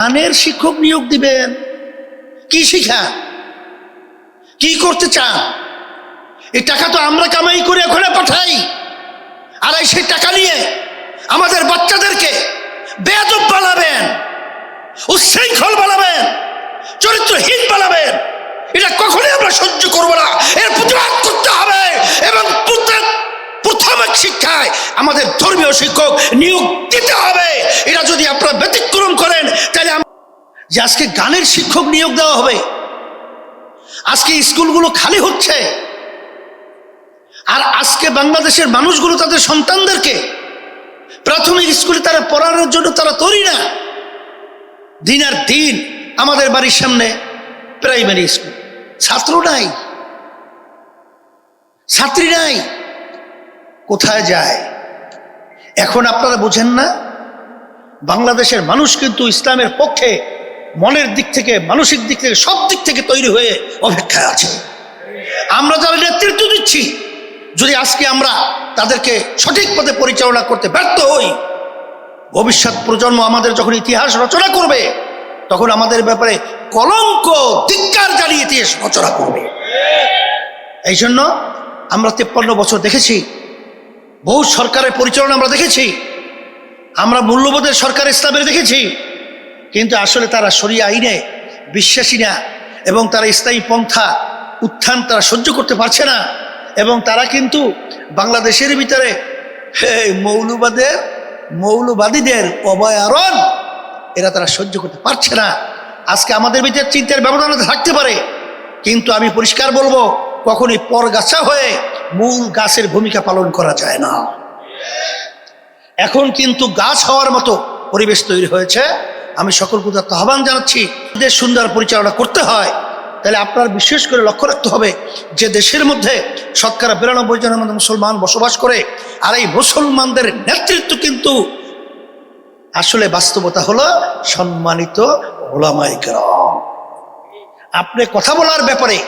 গানের শিক্ষক নিয়োগ দিবেন, কি শিখা, কি করতে চান? এই টাকা তো আমরা কামাই করে ওখানে পাঠাই, আর সেই টাকা নিয়ে আমাদের বাচ্চাদেরকে বেয়াদব বানাবেন, উচ্ছৃঙ্খল বানাবেন, চরিত্রহীন বানাবেন। এটা কখনোই আমরা সহ্য করবো না। এর প্রতিবাদ করতে হবে এবং প্রাথমিক শিক্ষায় আমাদের ধর্মীয় শিক্ষক নিয়োগ দিতে হবে। এটা যদি আপনারা ব্যতিক্রম করেন তাহলে যে আজকে গানের শিক্ষক নিয়োগ দেওয়া হবে, আজকে স্কুলগুলো খালি হচ্ছে, আর আজকে বাংলাদেশের মানুষগুলো তাদের সন্তানদেরকে প্রাথমিক স্কুলে তারা পড়ানোর জন্য তারা তৈরি না। দিন আর দিন আমাদের বাড়ির সামনে প্রাইমারি স্কুল, ছাত্র নাই, ছাত্রী নাই, কোথায় যায়? এখন আপনারা বুঝেন না, বাংলাদেশের মানুষ কিন্তু ইসলামের পক্ষে মনের দিক থেকে, মানসিক দিক থেকে, সব দিক থেকে তৈরি হয়ে অপেক্ষায় আছে। আমরা যারা নেতৃত্ব দিচ্ছি, যদি আজকে আমরা তাদেরকে সঠিক পথে পরিচালনা করতে ব্যর্থ হই, ভবিষ্যৎ প্রজন্ম আমাদের যখন ইতিহাস রচনা করবে, তখন আমাদের ব্যাপারে কলঙ্ক, ধিক্কার জানিয়ে ইতিহাস রচনা করবে। এই জন্য আমরা 53 বছর দেখেছি, বহু সরকারের পরিচালনা আমরা দেখেছি, আমরা মূল্যবোধের সরকার ইসলামের দেখেছি, কিন্তু আসলে তারা শরিয়া আইনে বিশ্বাসী না, এবং তারা ইসলামী পন্থা উত্থান তারা সহ্য করতে পারছে না, এবং তারা কিন্তু বাংলাদেশের ভিতরে মৌলবাদীদের অভয়ারণ এরা তারা সহ্য করতে পারছে না। আজকে আমাদের ভিতরে চিন্তার ব্যবধান থাকতে পারে, কিন্তু আমি পরিষ্কার বলবো, কখনই পরগাছা হয়ে মূল গাছের ভূমিকা পালন করা যায় না। এখন কিন্তু গাছ হওয়ার মতো পরিবেশ তৈরি হয়েছে। আমি সকল প্রতি আহ্বান জানাচ্ছি, দেশ সুন্দর পরিচালনা করতে হয়, তাহলে আপনার বিশেষ করে লক্ষ্য রাখতে হবে যে দেশের মধ্যে 92% জনের মধ্যে মুসলমান বসবাস করে, আর এই মুসলমানদের নেতৃত্ব কিন্তু আসলে বাস্তবতা হলো সম্মানিত উলামায়ে কেরাম। আপনি কথা বলার ব্যাপারে,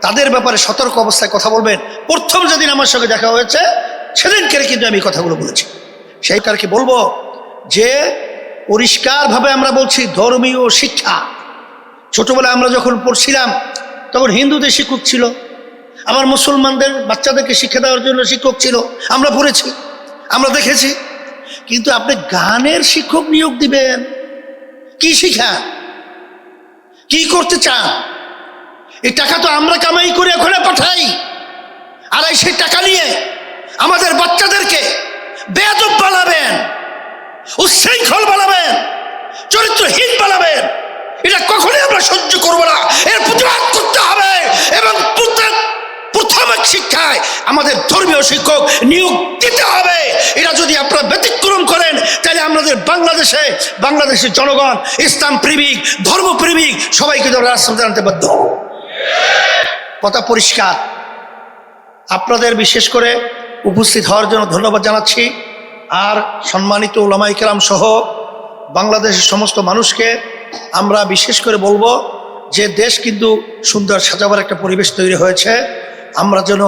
তাদের ব্যাপারে সতর্ক অবস্থায় কথা বলবেন। প্রথম যেদিন আমার সঙ্গে দেখা হয়েছে সেদিনকে কিন্তু আমি কথাগুলো বলেছি। সেই কারকে বলবো যে পরিষ্কারভাবে আমরা বলছি, ধর্মীয় শিক্ষা ছোটবেলায় আমরা যখন পড়ছিলাম তখন হিন্দুদের শিক্ষক ছিল, আবার মুসলমানদের বাচ্চাদেরকে শিক্ষা দেওয়ার জন্য শিক্ষক ছিল, আমরা পড়েছি, আমরা দেখেছি। কিন্তু আপনি গানের শিক্ষক নিয়োগ দিবেন, কি শিখা, কি করতে চান? এই টাকা তো আমরা কামাই করে ওখানে পাঠাই, আর সেই টাকা নিয়ে আমাদের বাচ্চাদেরকে বেয়াদব বানাবেন, উচ্ছৃঙ্খল বানাবেন, চরিত্রহীন বানাবেন। এটা কখনোই আমরা সহ্য করবো না। এর প্রতিবাদ করতে হবে এবং প্রাথমিক শিক্ষায় আমাদের ধর্মীয় শিক্ষক নিয়োগ দিতে হবে। এটা যদি আপনারা ব্যতিক্রম করেন তাহলে আমাদের বাংলাদেশের জনগণ ইসলাম প্রেমিক, ধর্মপ্রেমিক সবাইকে রাস্তাতে আনতে বাধ্য হব। কথা পরিষ্কার। আপনাদের বিশেষ করে উপস্থিত হওয়ার জন্য ধন্যবাদ জানাচ্ছি। আর সম্মানিত উলামায়ে কেরাম সহ বাংলাদেশের সমস্ত মানুষকে আমরা বিশেষ করে বলবো যে দেশ কিন্তু সুন্দর সাজাবার একটা পরিবেশ তৈরি হয়েছে। আমরা যেন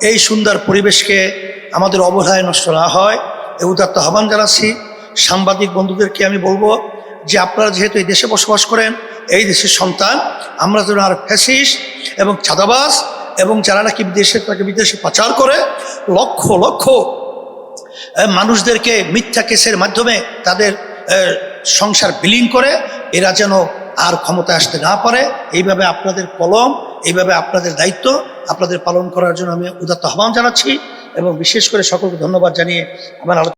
এই সুন্দর পরিবেশকে আমাদের অবহেলায় নষ্ট না হয়, এই উদাত্ত আহ্বান জানাচ্ছি। সাংবাদিক বন্ধুদেরকে আমি বলবো যে আপনারা যেহেতু এই দেশে বসবাস করেন, এই দেশের সন্তান, আমরা যেন আর ফ্যাসিস্ট এবং চাঁদাবাজ এবং যারা নাকি বিদেশে পাচার করে লক্ষ লক্ষ মানুষদেরকে মিথ্যা কেসের মাধ্যমে তাদের সংসার বিলীন করে, এরা যেন আর ক্ষমতায় আসতে না পারে। এইভাবে আপনাদের কলম, এইভাবে আপনাদের দায়িত্ব আপনাদের পালন করার জন্য আমি উদাত্ত আহ্বান জানাচ্ছি এবং বিশেষ করে সকলকে ধন্যবাদ জানিয়ে আমার